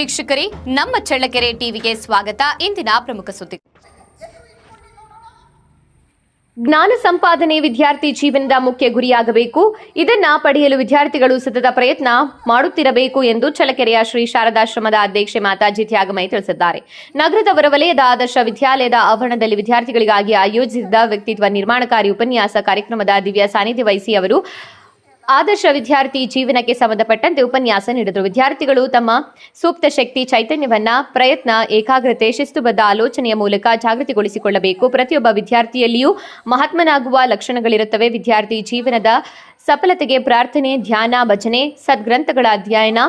ವೀಕ್ಷಕರೇ, ನಮ್ಮ ಚಳ್ಳಕೆರೆ ಟಿವಿಗೆ ಸ್ವಾಗತ. ಇಂದಿನ ಪ್ರಮುಖ ಸುದ್ದಿ. ಜ್ಞಾನ ಸಂಪಾದನೆ ವಿದ್ಯಾರ್ಥಿ ಜೀವನದ ಮುಖ್ಯ ಗುರಿಯಾಗಬೇಕು. ಇದನ್ನ ಪಡೆಯಲು ವಿದ್ಯಾರ್ಥಿಗಳು ಸತತ ಪ್ರಯತ್ನ ಮಾಡುತ್ತಿರಬೇಕು ಎಂದು ಚಳ್ಳಕೆರೆಯ ಶ್ರೀ ಶಾರದಾಶ್ರಮದ ಅಧ್ಯಕ್ಷೆ ಮಾತಾಜಿ ತ್ಯಾಗಮಯಿ ತಿಳಿಸಿದ್ದಾರೆ. ನಗರದ ಹೊರವಲಯದ ಆದರ್ಶ ವಿದ್ಯಾಲಯದ ಆವರಣದಲ್ಲಿ ವಿದ್ಯಾರ್ಥಿಗಳಿಗಾಗಿ ಆಯೋಜಿಸಿದ ವ್ಯಕ್ತಿತ್ವ ನಿರ್ಮಾಣಕಾರಿ ಉಪನ್ಯಾಸ ಕಾರ್ಯಕ್ರಮದ ದಿವ್ಯ ಸಾನ್ನಿಧ್ಯ ವಹಿಸಿ ಅವರು ಆದರ್ಶ ವಿದ್ಯಾರ್ಥಿ ಜೀವನಕ್ಕೆ ಸಂಬಂಧಪಟ್ಟಂತೆ ಉಪನ್ಯಾಸ ನೀಡಿದರು. ವಿದ್ಯಾರ್ಥಿಗಳು ತಮ್ಮ ಸೂಕ್ತ ಶಕ್ತಿ ಚೈತನ್ಯವನ್ನ ಪ್ರಯತ್ನ ಏಕಾಗ್ರತೆ ಶಿಸ್ತುಬದ್ಧ ಆಲೋಚನೆಯ ಮೂಲಕ ಜಾಗೃತಿಗೊಳಿಸಿಕೊಳ್ಳಬೇಕು. ಪ್ರತಿಯೊಬ್ಬ ವಿದ್ಯಾರ್ಥಿಯಲ್ಲಿಯೂ ಮಹಾತ್ಮನಾಗುವ ಲಕ್ಷಣಗಳಿರುತ್ತವೆ. ವಿದ್ಯಾರ್ಥಿ ಜೀವನದ ಸಫಲತೆಗೆ ಪ್ರಾರ್ಥನೆ, ಧ್ಯಾನ, ಭಜನೆ, ಸದ್ಗ್ರಂಥಗಳ ಅಧ್ಯಯನ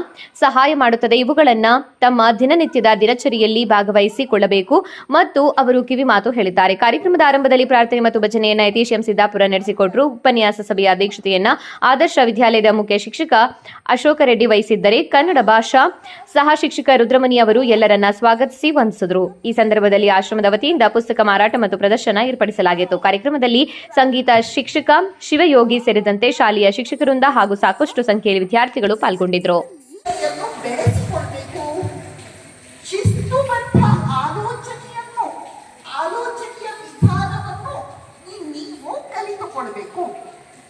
ಸಹಾಯ ಮಾಡುತ್ತದೆ. ಇವುಗಳನ್ನು ತಮ್ಮ ದಿನನಿತ್ಯದ ದಿನಚರಿಯಲ್ಲಿ ಭಾಗವಹಿಸಿಕೊಳ್ಳಬೇಕು ಮತ್ತು ಅವರು ಕಿವಿಮಾತು ಹೇಳಿದ್ದಾರೆ. ಕಾರ್ಯಕ್ರಮದ ಆರಂಭದಲ್ಲಿ ಪ್ರಾರ್ಥನೆ ಮತ್ತು ಭಜನೆಯನ್ನ ಯತೀಶ್ ಎಂ ಸಿದ್ದಾಪುರ ನಡೆಸಿಕೊಟ್ಟರು. ಉಪನ್ಯಾಸ ಸಭೆಯ ಅಧ್ಯಕ್ಷತೆಯನ್ನ ಆದರ್ಶ ವಿದ್ಯಾಲಯದ ಮುಖ್ಯ ಶಿಕ್ಷಕ ಅಶೋಕ ರೆಡ್ಡಿ ವಹಿಸಿದ್ದರೆ ಕನ್ನಡ ಭಾಷಾ ಸಹ ಶಿಕ್ಷಕ ರುದ್ರಮುನಿ ಅವರು ಎಲ್ಲರನ್ನ ಸ್ವಾಗತಿಸಿ ವಂದಿಸಿದರು. ಈ ಸಂದರ್ಭದಲ್ಲಿ ಆಶ್ರಮದ ವತಿಯಿಂದ ಪುಸ್ತಕ ಮಾರಾಟ ಮತ್ತು ಪ್ರದರ್ಶನ ಏರ್ಪಡಿಸಲಾಗಿತ್ತು. ಕಾರ್ಯಕ್ರಮದಲ್ಲಿ ಸಂಗೀತ ಶಿಕ್ಷಕ ಶಿವಯೋಗಿ ಸೇರಿದಂತೆ ಶಾಲೆಯ ಶಿಕ್ಷಕರಿಂದ ಹಾಗೂ ಸಾಕಷ್ಟು ಸಂಖ್ಯೆಯಲ್ಲಿ ವಿದ್ಯಾರ್ಥಿಗಳು ಪಾಲ್ಗೊಂಡಿದ್ದರು.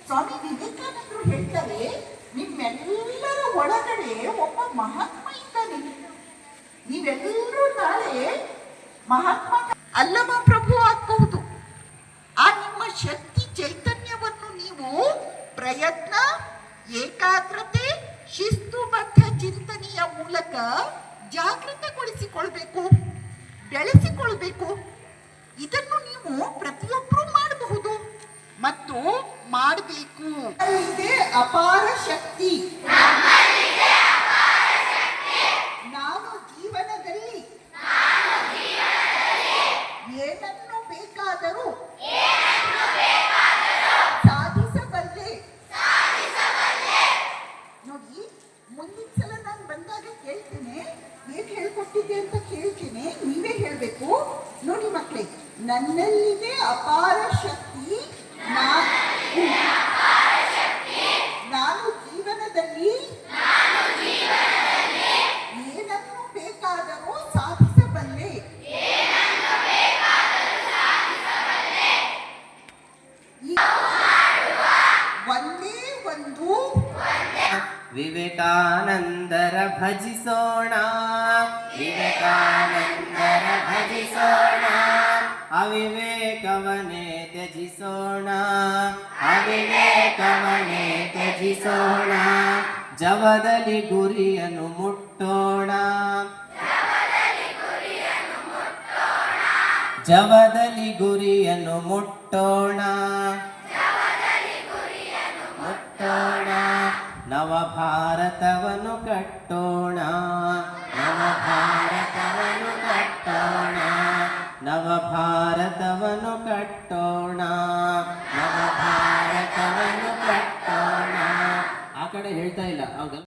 ಸ್ವಾಮಿ ವಿವೇಕಾನಂದರು ಹೇಳ್ತಾರೆ, ನಿಮ್ಮೆಲ್ಲರ ಒಳಗಡೆ ಒಬ್ಬ ಮಹಾತ್ಮ ಇದ್ದಾನೆ. ನೀವೆಲ್ಲರೂ ನಾಳೆ ಮಹಾತ್ಮ ಅಲ್ಲಮ ಪ್ರಭು ಆಗಬಹುದು. ಆ ನಿಮ್ಮ ಶಕ್ತಿ ಚೈತನ್ಯವನ್ನು ನೀವು ಪ್ರಯತ್ನ, ಏಕಾಗ್ರತೆ, ಶಿಸ್ತುಬದ್ಧ ಚಿಂತನೆಯ ಮೂಲಕ ಜಾಗೃತಗೊಳಿಸಿಕೊಳ್ಬೇಕು, ಬೆಳೆಸಿಕೊಳ್ಬೇಕು. ಇದನ್ನು ನೀವು ಪ್ರತಿಯೊಬ್ಬರೂ ಮಾಡಬಹುದು ಮತ್ತು ಮಾಡಬೇಕು. ಇದೆ ಅಪಾರ ಶಕ್ತಿ. ನಾನು ಜೀವನದಲ್ಲಿ ಏನನ್ನು ಬೇಕಾದರೂ ಸಾಧಿಸಬಲ್ಲೆ. ನೋಡಿ, ಮುಂದಿನ ಸಲ ನಾನು ಬಂದಾಗ ಕೇಳ್ತೇನೆ, ಹೇಗೆ ಹೇಳ್ಕೊಟ್ಟಿದ್ದೆ ಅಂತ ಕೇಳ್ತೇನೆ, ನೀವೇ ಹೇಳಬೇಕು. ನೋಡಿ ಮಕ್ಕಳೇ, ನನ್ನಲ್ಲಿದೆ ಅಪಾರ ಶಕ್ತಿ. ನಾನು ಜೀವನದಲ್ಲಿ ಏನನ್ನು ಬೇಕಾದರೂ ಸಾಧಿಸಬಲ್ಲೆ. ಒಂದೇ ಒಂದು ವಿವೇಕಾನಂದರ ಭಜಿಸೋಣ, ವಿವೇಕಾನಂದರ ಭಜಿಸೋಣ, ಅವಿವೇಕವನೇ ತ್ಯಜಿಸೋಣ, ಅವಿವೇಕವನೇ ತ್ಯಜಿಸೋಣ, ಜವದಲ್ಲಿ ಗುರಿಯನ್ನು ಮುಟ್ಟೋಣ, ಜವದಲ್ಲಿ ಗುರಿಯನ್ನು ಮುಟ್ಟೋಣ, ಮುಟ್ಟೋಣ, ನವ ಭಾರತವನ್ನು ಕಟ್ಟೋಣ, ನವ ಭಾರತವನ್ನು ಕಟ್ಟೋಣ, ನವ ಭಾರತವನ್ನು ಕಟ್ಟೋಣ, ನವ ಭಾರತವನ್ನು ಕಟ್ಟೋಣ. ಆ ಕಡೆ ಹೇಳ್ತಾ ಇಲ್ಲ.